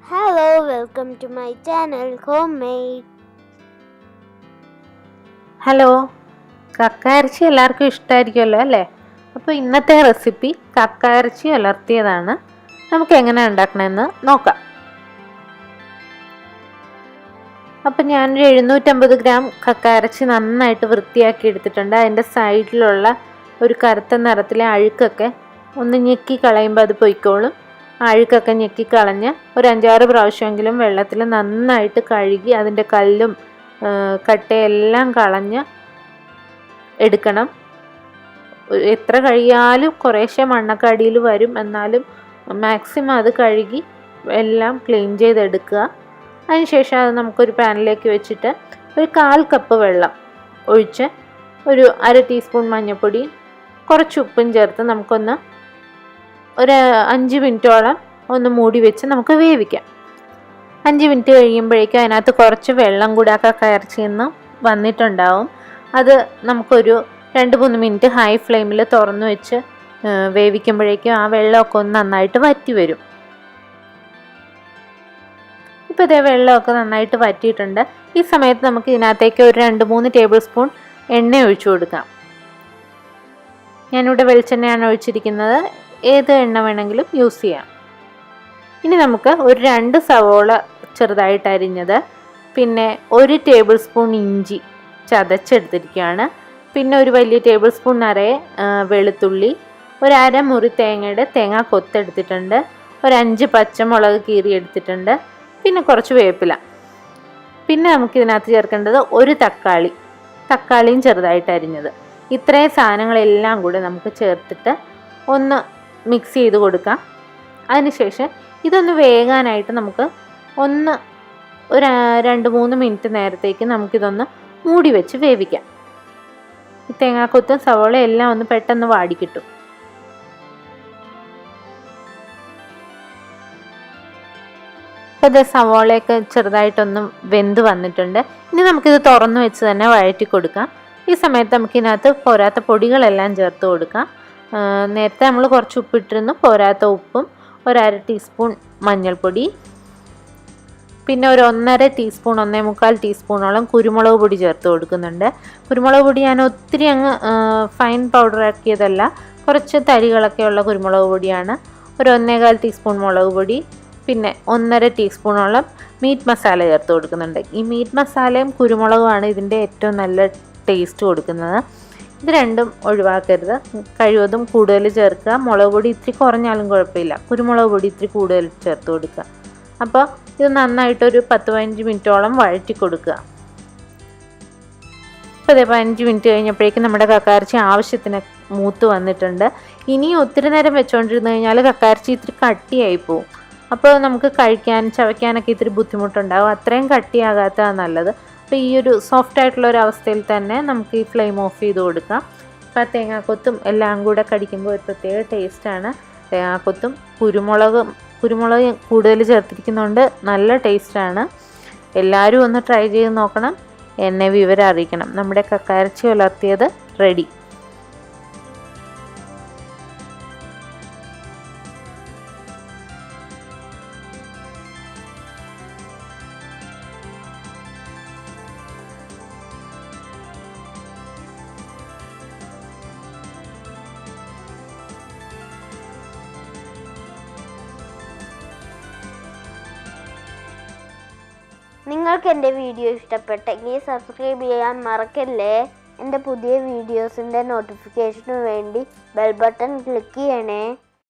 Hello, welcome to my channel Homemade. Hello, കക്കയിറച്ചി എല്ലാവർക്കും ഇഷ്ടമായിരിക്കുമല്ലോ അല്ലേ? അപ്പോൾ ഇന്നത്തെ റെസിപ്പി കക്കയിറച്ചി ഉലർത്തിയതാണ്. നമുക്ക് എങ്ങനെ ഉണ്ടാക്കണമെന്ന് നോക്കാം. അപ്പം ഞാനൊരു 750 ഗ്രാം കക്കയിറച്ചി നന്നായിട്ട് വൃത്തിയാക്കി എടുത്തിട്ടുണ്ട്. അതിൻ്റെ സൈഡിലുള്ള ഒരു കറുത്ത നിറത്തിലെ അഴുക്കൊക്കെ ഒന്ന് ഞെക്കി കളയുമ്പോൾ അത് പൊയ്ക്കോളും. അഴുക്കൊക്കെ ഞെക്കിക്കളഞ്ഞ് ഒരു 5-6 പ്രാവശ്യമെങ്കിലും വെള്ളത്തിൽ നന്നായിട്ട് കഴുകി അതിൻ്റെ കല്ലും കട്ടയെല്ലാം കളഞ്ഞ് എടുക്കണം. എത്ര കഴുകിയാലും കുറേശ്ശെ മണ്ണൊക്കെ അടിയിൽ വരും, എന്നാലും മാക്സിമം അത് കഴുകി എല്ലാം ക്ലീൻ ചെയ്തെടുക്കുക. അതിനുശേഷം അത് നമുക്കൊരു പാനിലേക്ക് വെച്ചിട്ട് ഒരു 1/4 കപ്പ് വെള്ളം ഒഴിച്ച് ഒരു 1/2 ടീസ്പൂൺ മഞ്ഞൾപ്പൊടി കുറച്ച് ഉപ്പും ചേർത്ത് നമുക്കൊന്ന് ഒരു 5 മിനിറ്റോളം ഒന്ന് മൂടി വെച്ച് നമുക്ക് വേവിക്കാം. 5 മിനിറ്റ് കഴിയുമ്പോഴേക്കും അതിനകത്ത് കുറച്ച് വെള്ളം കൂടെ കക്കയിറച്ചിയിൽ നിന്ന് വന്നിട്ടുണ്ടാവും. അത് നമുക്കൊരു 2-3 മിനിറ്റ് ഹൈ ഫ്ലെയിമിൽ തുറന്ന് വെച്ച് വേവിക്കുമ്പോഴേക്കും ആ വെള്ളമൊക്കെ ഒന്ന് നന്നായിട്ട് വറ്റി വരും. ഇപ്പോൾ ഇതേ വെള്ളമൊക്കെ നന്നായിട്ട് വറ്റിയിട്ടുണ്ട്. ഈ സമയത്ത് നമുക്ക് ഇതിനകത്തേക്ക് ഒരു 2-3 ടേബിൾ സ്പൂൺ എണ്ണ ഒഴിച്ചു കൊടുക്കാം. ഞാനിവിടെ വെളിച്ചെണ്ണയാണ് ഒഴിച്ചിരിക്കുന്നത്. ഏത് എണ്ണ വേണമെങ്കിലും യൂസ് ചെയ്യാം. ഇനി നമുക്ക് ഒരു 2 സവോള ചെറുതായിട്ട് അരിഞ്ഞത്, പിന്നെ 1 ടേബിൾ സ്പൂൺ ഇഞ്ചി ചതച്ചെടുത്തിരിക്കുകയാണ്, പിന്നെ ഒരു വലിയ ടേബിൾ സ്പൂൺ നിറയെ വെളുത്തുള്ളി, ഒരു 1/2 മുറി തേങ്ങയുടെ തേങ്ങ കൊത്തെടുത്തിട്ടുണ്ട്, ഒരു 5 പച്ചമുളക് കീറി എടുത്തിട്ടുണ്ട്, പിന്നെ കുറച്ച് വേപ്പില. പിന്നെ നമുക്കിതിനകത്ത് ചേർക്കേണ്ടത് ഒരു തക്കാളിയും ചെറുതായിട്ട് അരിഞ്ഞത്. ഇത്രയും സാധനങ്ങളെല്ലാം കൂടെ നമുക്ക് ചേർത്തിട്ട് ഒന്ന് മിക്സ് ചെയ്ത് കൊടുക്കാം. അതിനുശേഷം ഇതൊന്ന് വേകാനായിട്ട് നമുക്ക് ഒരു 2-3 മിനിറ്റ് നേരത്തേക്ക് നമുക്കിതൊന്ന് മൂടി വെച്ച് വേവിക്കാം. ഈ തേങ്ങാക്കൊത്തും സവോള എല്ലാം ഒന്ന് പെട്ടെന്ന് വാടിക്കിട്ടും. അപ്പോൾ ഇത് സവോളയൊക്കെ ചെറുതായിട്ടൊന്ന് വെന്ത് വന്നിട്ടുണ്ട്. ഇനി നമുക്കിത് തുറന്ന് വെച്ച് തന്നെ വഴറ്റി കൊടുക്കാം. ഈ സമയത്ത് നമുക്കിതിനകത്ത് പോരാത്ത പൊടികളെല്ലാം ചേർത്ത് കൊടുക്കാം. നേരത്തെ നമ്മൾ കുറച്ച് ഉപ്പിട്ടിരുന്നു, പോരാത്ത ഉപ്പും, ഒരു 1/2 ടീസ്പൂൺ മഞ്ഞൾപ്പൊടി, പിന്നെ ഒരു 1.5 ടീസ്പൂൺ 1.25 ടീസ്പൂണോളം കുരുമുളക് പൊടി ചേർത്ത് കൊടുക്കുന്നുണ്ട്. കുരുമുളക് പൊടി ഞാൻ ഒത്തിരി അങ്ങ് ഫൈൻ പൗഡർ ആക്കിയതല്ല, കുറച്ച് തരികളൊക്കെ ഉള്ള കുരുമുളക് പൊടിയാണ്. ഒരു 1.25 ടീസ്പൂൺ മുളക് പൊടി, പിന്നെ 1.5 ടീസ്പൂണോളം മീറ്റ് മസാല ചേർത്ത് കൊടുക്കുന്നുണ്ട്. ഈ മീറ്റ് മസാലയും കുരുമുളകുമാണ് ഇതിൻ്റെ ഏറ്റവും നല്ല ടേസ്റ്റ് കൊടുക്കുന്നത്. ഇത് രണ്ടും ഒഴിവാക്കരുത്, കഴിവതും കൂടുതൽ ചേർക്കുക. മുളക് പൊടി ഇത്തിരി കുറഞ്ഞാലും കുഴപ്പമില്ല, കുരുമുളക് പൊടി ഇത്തിരി കൂടുതൽ ചേർത്ത് കൊടുക്കുക. അപ്പോൾ ഇത് നന്നായിട്ടൊരു 10-15 മിനിറ്റോളം വഴറ്റി കൊടുക്കുക. ഇപ്പോൾ അതേ 15 മിനിറ്റ് കഴിഞ്ഞപ്പോഴേക്കും നമ്മുടെ കക്കയിറച്ചി ആവശ്യത്തിന് മൂത്ത് വന്നിട്ടുണ്ട്. ഇനി ഒത്തിരി നേരം വെച്ചുകൊണ്ടിരുന്ന് കഴിഞ്ഞാൽ കക്കയിറച്ചി ഇത്തിരി കട്ടിയായി പോവും. അപ്പോൾ നമുക്ക് ചവയ്ക്കാനൊക്കെ ഇത്തിരി ബുദ്ധിമുട്ടുണ്ടാകും. അത്രയും കട്ടിയാകാത്തതാണ് നല്ലത്. അപ്പോൾ ഈ ഒരു സോഫ്റ്റ് ആയിട്ടുള്ള ഒരു അവസ്ഥയിൽ തന്നെ നമുക്ക് ഈ ഫ്ലെയിം ഓഫ് ചെയ്ത് കൊടുക്കാം. അപ്പോൾ തേങ്ങാക്കൊത്തും എല്ലാം കൂടെ കടിക്കുമ്പോൾ ഒരു പ്രത്യേക ടേസ്റ്റാണ്. തേങ്ങാക്കൊത്തും കുരുമുളക് കൂടുതൽ ചേർത്തിരിക്കുന്നതുകൊണ്ട് നല്ല ടേസ്റ്റാണ്. എല്ലാവരും ഒന്ന് ട്രൈ ചെയ്ത് നോക്കണം, എന്നെ വിവരം അറിയിക്കണം. നമ്മുടെ കക്കയിറച്ചി ഉലർത്തിയത് റെഡി. നിങ്ങൾക്ക് എൻ്റെ വീഡിയോ ഇഷ്ടപ്പെട്ടെങ്കിൽ സബ്സ്ക്രൈബ് ചെയ്യാൻ മറക്കല്ലേ. എൻ്റെ പുതിയ വീഡിയോസിൻ്റെ നോട്ടിഫിക്കേഷന് വേണ്ടി ബെൽ ബട്ടൺ ക്ലിക്ക് ചെയ്യണേ.